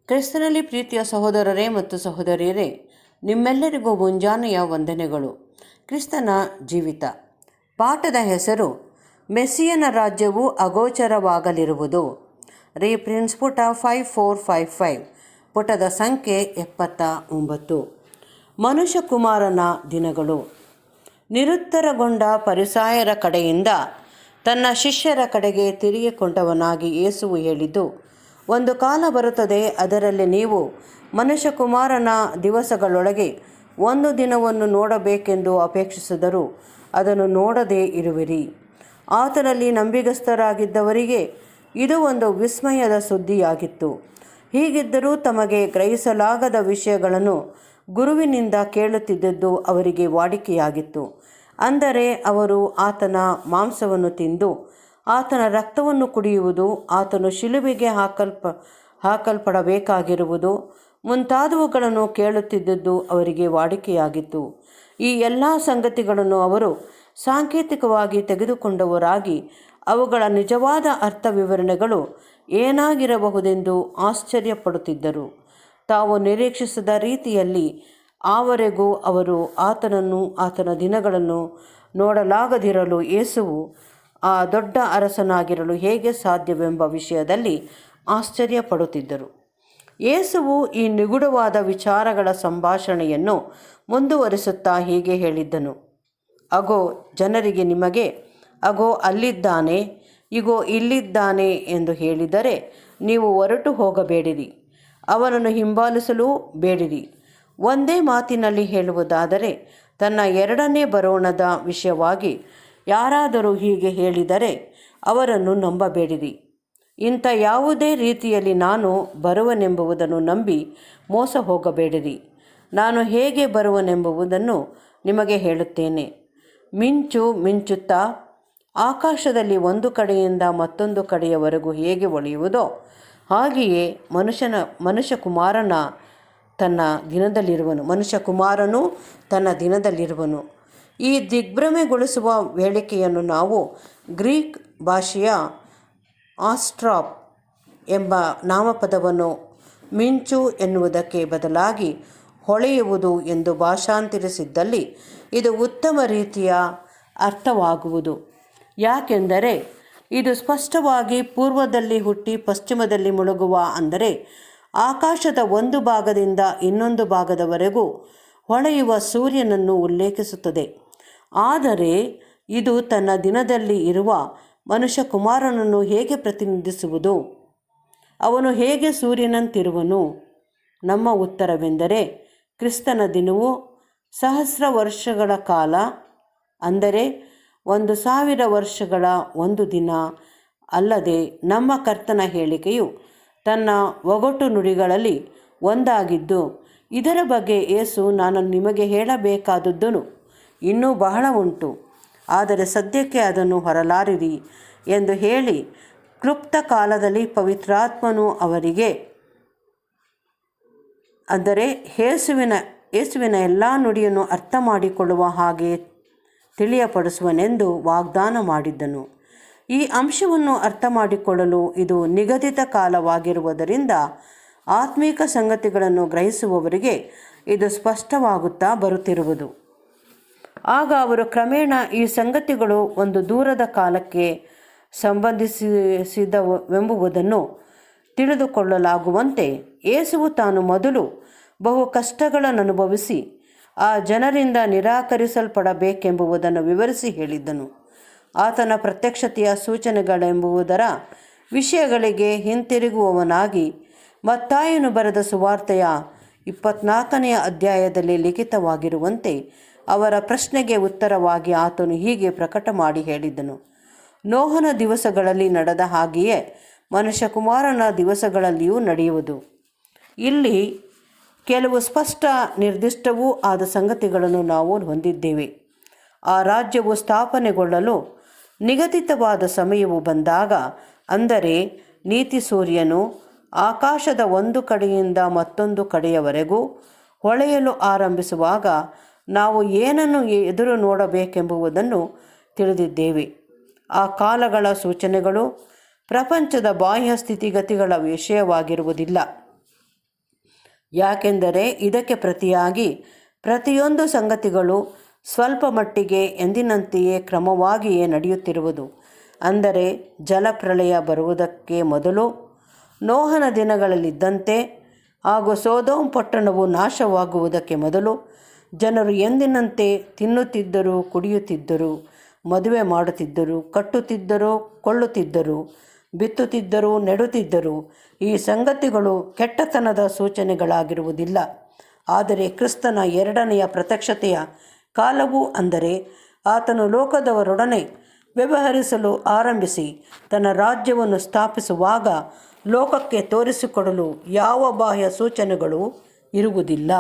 ಕ್ರಿಸ್ತನಲ್ಲಿ ಪ್ರೀತಿಯ ಸಹೋದರರೇ ಮತ್ತು ಸಹೋದರಿಯರೇ, ನಿಮ್ಮೆಲ್ಲರಿಗೂ ಮುಂಜಾನೆಯ ವಂದನೆಗಳು. ಕ್ರಿಸ್ತನ ಜೀವಿತ ಪಾಠದ ಹೆಸರು ಮೆಸ್ಸಿಯನ ರಾಜ್ಯವು ಅಗೋಚರವಾಗಲಿರುವುದು. ರೀಪ್ರಿನ್ಸ್ ಪುಟ 5455, ಪುಟದ ಸಂಖ್ಯೆ 79. ಮನುಷ್ಯಕುಮಾರನ ದಿನಗಳು. ನಿರುತ್ತರಗೊಂಡ ಫರಿಸಾಯರ ಕಡೆಯಿಂದ ತನ್ನ ಶಿಷ್ಯರ ಕಡೆಗೆ ತಿರುಗಿಕೊಂಡವನಾಗಿ ಯೇಸುವು ಹೇಳಿದ್ದು, ಒಂದು ಕಾಲ ಬರುತ್ತದೆ, ಅದರಲ್ಲಿ ನೀವು ಮನುಷ್ಯಕುಮಾರನ ದಿವಸಗಳೊಳಗೆ ಒಂದು ದಿನವನ್ನು ನೋಡಬೇಕೆಂದು ಅಪೇಕ್ಷಿಸಿದರೂ ಅದನ್ನು ನೋಡದೇ ಇರುವಿರಿ. ಆತನಲ್ಲಿ ನಂಬಿಗಸ್ತರಾಗಿದ್ದವರಿಗೆ ಇದು ಒಂದು ವಿಸ್ಮಯದ ಸುದ್ದಿಯಾಗಿತ್ತು. ಹೀಗಿದ್ದರೂ ತಮಗೆ ಗ್ರಹಿಸಲಾಗದ ವಿಷಯಗಳನ್ನು ಗುರುವಿನಿಂದ ಕೇಳುತ್ತಿದ್ದದ್ದು ಅವರಿಗೆ ವಾಡಿಕೆಯಾಗಿತ್ತು. ಅಂದರೆ ಅವರು ಆತನ ಮಾಂಸವನ್ನು ತಿಂದು ಆತನ ರಕ್ತವನ್ನು ಕುಡಿಯುವುದು, ಆತನು ಶಿಲುಬೆಗೆ ಹಾಕಲ್ಪಡಬೇಕಾಗಿರುವುದು ಮುಂತಾದವುಗಳನ್ನು ಕೇಳುತ್ತಿದ್ದದ್ದು ಅವರಿಗೆ ವಾಡಿಕೆಯಾಗಿತ್ತು. ಈ ಎಲ್ಲ ಸಂಗತಿಗಳನ್ನು ಅವರು ಸಾಂಕೇತಿಕವಾಗಿ ತೆಗೆದುಕೊಂಡವರಾಗಿ ಅವುಗಳ ನಿಜವಾದ ಅರ್ಥ ವಿವರಣೆಗಳು ಏನಾಗಿರಬಹುದೆಂದು ಆಶ್ಚರ್ಯಪಡುತ್ತಿದ್ದರು. ತಾವು ನಿರೀಕ್ಷಿಸಿದ ರೀತಿಯಲ್ಲಿ ಆವರೆಗೂ ಅವರು ಆತನನ್ನು, ಆತನ ದಿನಗಳನ್ನು ನೋಡಲಾಗದಿರಲು ಯೇಸುವು ಆ ದೊಡ್ಡ ಅರಸನಾಗಿರಲು ಹೇಗೆ ಸಾಧ್ಯವೆಂಬ ವಿಷಯದಲ್ಲಿ ಆಶ್ಚರ್ಯಪಡುತ್ತಿದ್ದರು. ಯೇಸುವು ಈ ನಿಗೂಢವಾದ ವಿಚಾರಗಳ ಸಂಭಾಷಣೆಯನ್ನು ಮುಂದುವರಿಸುತ್ತಾ ಹೀಗೆ ಹೇಳಿದ್ದನು. ಅಗೋ ಜನರಿಗೆ ನಿಮಗೆ ಅಗೋ ಅಲ್ಲಿದ್ದಾನೆ, ಇಗೋ ಇಲ್ಲಿದ್ದಾನೆ ಎಂದು ಹೇಳಿದರೆ ನೀವು ಹೊರಟು ಹೋಗಬೇಡಿರಿ, ಅವನನ್ನು ಹಿಂಬಾಲಿಸಲೂ ಬೇಡಿರಿ. ಒಂದೇ ಮಾತಿನಲ್ಲಿ ಹೇಳುವುದಾದರೆ, ತನ್ನ ಎರಡನೇ ಬರೋಣದ ವಿಷಯವಾಗಿ ಯಾರಾದರೂ ಹೀಗೆ ಹೇಳಿದರೆ ಅವರನ್ನು ನಂಬಬೇಡಿರಿ. ಇಂಥ ಯಾವುದೇ ರೀತಿಯಲ್ಲಿ ನಾನು ಬರುವನೆಂಬುದನ್ನು ನಂಬಿ ಮೋಸ ಹೋಗಬೇಡಿರಿ. ನಾನು ಹೇಗೆ ಬರುವನೆಂಬುದನ್ನು ನಿಮಗೆ ಹೇಳುತ್ತೇನೆ. ಮಿಂಚು ಮಿಂಚುತ್ತಾ ಆಕಾಶದಲ್ಲಿ ಒಂದು ಕಡೆಯಿಂದ ಮತ್ತೊಂದು ಕಡೆಯವರೆಗೂ ಹೇಗೆ ಹೊಳೆಯುವುದೋ ಹಾಗೆಯೇ ಮನುಷ್ಯಕುಮಾರನು ತನ್ನ ದಿನದಲ್ಲಿರುವನು. ಈ ದಿಗ್ಭ್ರಮೆಗೊಳಿಸುವ ಹೇಳಿಕೆಯನ್ನು ನಾವು ಗ್ರೀಕ್ ಭಾಷೆಯ ಆಸ್ಟ್ರಾಪ್ ಎಂಬ ನಾಮಪದವನ್ನು ಮಿಂಚು ಎನ್ನುವುದಕ್ಕೆ ಬದಲಾಗಿ ಹೊಳೆಯುವುದು ಎಂದು ಭಾಷಾಂತರಿಸಿದ್ದಲ್ಲಿ ಇದು ಉತ್ತಮ ರೀತಿಯ ಅರ್ಥವಾಗುವುದು. ಯಾಕೆಂದರೆ ಇದು ಸ್ಪಷ್ಟವಾಗಿ ಪೂರ್ವದಲ್ಲಿ ಹುಟ್ಟಿ ಪಶ್ಚಿಮದಲ್ಲಿ ಮುಳುಗುವ, ಅಂದರೆ ಆಕಾಶದ ಒಂದು ಭಾಗದಿಂದ ಇನ್ನೊಂದು ಭಾಗದವರೆಗೂ ಹೊಳೆಯುವ ಸೂರ್ಯನನ್ನು ಉಲ್ಲೇಖಿಸುತ್ತದೆ. ಆದರೆ ಇದು ತನ್ನ ದಿನದಲ್ಲಿ ಇರುವ ಮನುಷ್ಯಕುಮಾರನನ್ನು ಹೇಗೆ ಪ್ರತಿನಿಧಿಸುವುದು? ಅವನು ಹೇಗೆ ಸೂರ್ಯನಂತಿರುವನು? ನಮ್ಮ ಉತ್ತರವೆಂದರೆ, ಕ್ರಿಸ್ತನ ದಿನವು 1000 ವರ್ಷಗಳ ಕಾಲ, ಅಂದರೆ 1000 ವರ್ಷಗಳ ಒಂದು ದಿನ ಅಲ್ಲದೆ ನಮ್ಮ ಕರ್ತನ ಹೇಳಿಕೆಯು ತನ್ನ ಒಗಟು ನುಡಿಗಳಲ್ಲಿ ಒಂದಾಗಿದ್ದು, ಇದರ ಬಗ್ಗೆ ಯೇಸು, ನಾನು ನಿಮಗೆ ಹೇಳಬೇಕಾದದ್ದು ಇನ್ನೂ ಬಹಳ ಉಂಟು, ಆದರೆ ಸದ್ಯಕ್ಕೆ ಅದನ್ನು ಹೊರಲಾರಿರಿ ಎಂದು ಹೇಳಿ ಕ್ಲುಪ್ತ ಕಾಲದಲ್ಲಿ ಪವಿತ್ರಾತ್ಮನು ಅವರಿಗೆ, ಅಂದರೆ ಯೇಸುವಿನ ಎಲ್ಲ ನುಡಿಯನ್ನು ಅರ್ಥ ಮಾಡಿಕೊಳ್ಳುವ ಹಾಗೆ ತಿಳಿಯಪಡಿಸುವನೆಂದು ವಾಗ್ದಾನ ಮಾಡಿದ್ದನು. ಈ ಅಂಶವನ್ನು ಅರ್ಥ ಮಾಡಿಕೊಳ್ಳಲು ಇದು ನಿಗದಿತ ಕಾಲವಾಗಿರುವುದರಿಂದ ಆತ್ಮೀಕ ಸಂಗತಿಗಳನ್ನು ಗ್ರಹಿಸುವವರಿಗೆ ಇದು ಸ್ಪಷ್ಟವಾಗುತ್ತಾ ಬರುತ್ತಿರುವುದು. ಆಗ ಅವರು ಕ್ರಮೇಣ ಈ ಸಂಗತಿಗಳು ಒಂದು ದೂರದ ಕಾಲಕ್ಕೆ ಸಂಬಂಧಿಸಿದವೆಂಬುದನ್ನು ತಿಳಿದುಕೊಳ್ಳಲಾಗುವಂತೆ ಯೇಸುವು ತಾನು ಮೊದಲು ಬಹು ಕಷ್ಟಗಳನ್ನು ಅನುಭವಿಸಿ ಆ ಜನರಿಂದ ನಿರಾಕರಿಸಲ್ಪಡಬೇಕೆಂಬುದನ್ನು ವಿವರಿಸಿ ಹೇಳಿದ್ದನು. ಆತನ ಪ್ರತ್ಯಕ್ಷತೆಯ ಸೂಚನೆಗಳೆಂಬುದರ ವಿಷಯಗಳಿಗೆ ಹಿಂತಿರುಗುವವನಾಗಿ ಮತ್ತಾಯನು ಬರೆದ ಸುವಾರ್ತೆಯ 24ನೇ ಅಧ್ಯಾಯದಲ್ಲಿ ಲಿಖಿತವಾಗಿರುವಂತೆ ಅವರ ಪ್ರಶ್ನೆಗೆ ಉತ್ತರವಾಗಿ ಆತನು ಹೀಗೆ ಪ್ರಕಟ ಮಾಡಿ ಹೇಳಿದ್ದನು. ನೋಹನ ದಿವಸಗಳಲ್ಲಿ ನಡೆದ ಹಾಗೆಯೇ ಮನುಷ್ಯಕುಮಾರನ ದಿವಸಗಳಲ್ಲಿಯೂ ನಡೆಯುವುದು. ಇಲ್ಲಿ ಕೆಲವು ಸ್ಪಷ್ಟ ನಿರ್ದಿಷ್ಟವೂ ಆದ ಸಂಗತಿಗಳನ್ನು ನಾವು ಹೊಂದಿದ್ದೇವೆ. ಆ ರಾಜ್ಯವು ಸ್ಥಾಪನೆಗೊಳ್ಳಲು ನಿಗದಿತವಾದ ಸಮಯವು ಬಂದಾಗ, ಅಂದರೆ ನೀತಿ ಸೂರ್ಯನು ಆಕಾಶದ ಒಂದು ಕಡೆಯಿಂದ ಮತ್ತೊಂದು ಕಡೆಯವರೆಗೂ ಹೊಳೆಯಲು ಆರಂಭಿಸುವಾಗ ನಾವು ಏನನ್ನು ಎದುರು ನೋಡಬೇಕೆಂಬುದನ್ನು ತಿಳಿದಿದ್ದೇವೆ. ಆ ಕಾಲಗಳ ಸೂಚನೆಗಳು ಪ್ರಪಂಚದ ಬಾಹ್ಯ ಸ್ಥಿತಿಗತಿಗಳ ವಿಷಯವಾಗಿರುವುದಿಲ್ಲ. ಯಾಕೆಂದರೆ ಇದಕ್ಕೆ ಪ್ರತಿಯಾಗಿ ಪ್ರತಿಯೊಂದು ಸಂಗತಿಗಳು ಸ್ವಲ್ಪ ಮಟ್ಟಿಗೆ ಎಂದಿನಂತೆಯೇ ಕ್ರಮವಾಗಿಯೇ ನಡೆಯುತ್ತಿರುವುದು. ಅಂದರೆ ಜಲಪ್ರಳಯ ಬರುವುದಕ್ಕೆ ಮೊದಲು, ನೋಹನ ದಿನಗಳಲ್ಲಿದ್ದಂತೆ ಹಾಗೂ ಸೊದೋಮ್ ಪಟ್ಟಣವು ನಾಶವಾಗುವುದಕ್ಕೆ ಮೊದಲು ಜನರು ಎಂದಿನಂತೆ ತಿನ್ನುತ್ತಿದ್ದರು, ಕುಡಿಯುತ್ತಿದ್ದರು, ಮದುವೆ ಮಾಡುತ್ತಿದ್ದರು, ಕಟ್ಟುತ್ತಿದ್ದರು, ಕೊಳ್ಳುತ್ತಿದ್ದರು, ಬಿತ್ತುತ್ತಿದ್ದರು, ನೆಡುತ್ತಿದ್ದರು. ಈ ಸಂಗತಿಗಳು ಕೆಟ್ಟತನದ ಸೂಚನೆಗಳಾಗಿರುವುದಿಲ್ಲ. ಆದರೆ ಕ್ರಿಸ್ತನ ಎರಡನೆಯ ಪ್ರತ್ಯಕ್ಷತೆಯ ಕಾಲವು, ಅಂದರೆ ಆತನು ಲೋಕದವರೊಡನೆ ವ್ಯವಹರಿಸಲು ಆರಂಭಿಸಿ ತನ್ನ ರಾಜ್ಯವನ್ನು ಸ್ಥಾಪಿಸುವಾಗ ಲೋಕಕ್ಕೆ ತೋರಿಸಿಕೊಡಲು ಯಾವ ಬಾಹ್ಯ ಸೂಚನೆಗಳೂ ಇರುವುದಿಲ್ಲ.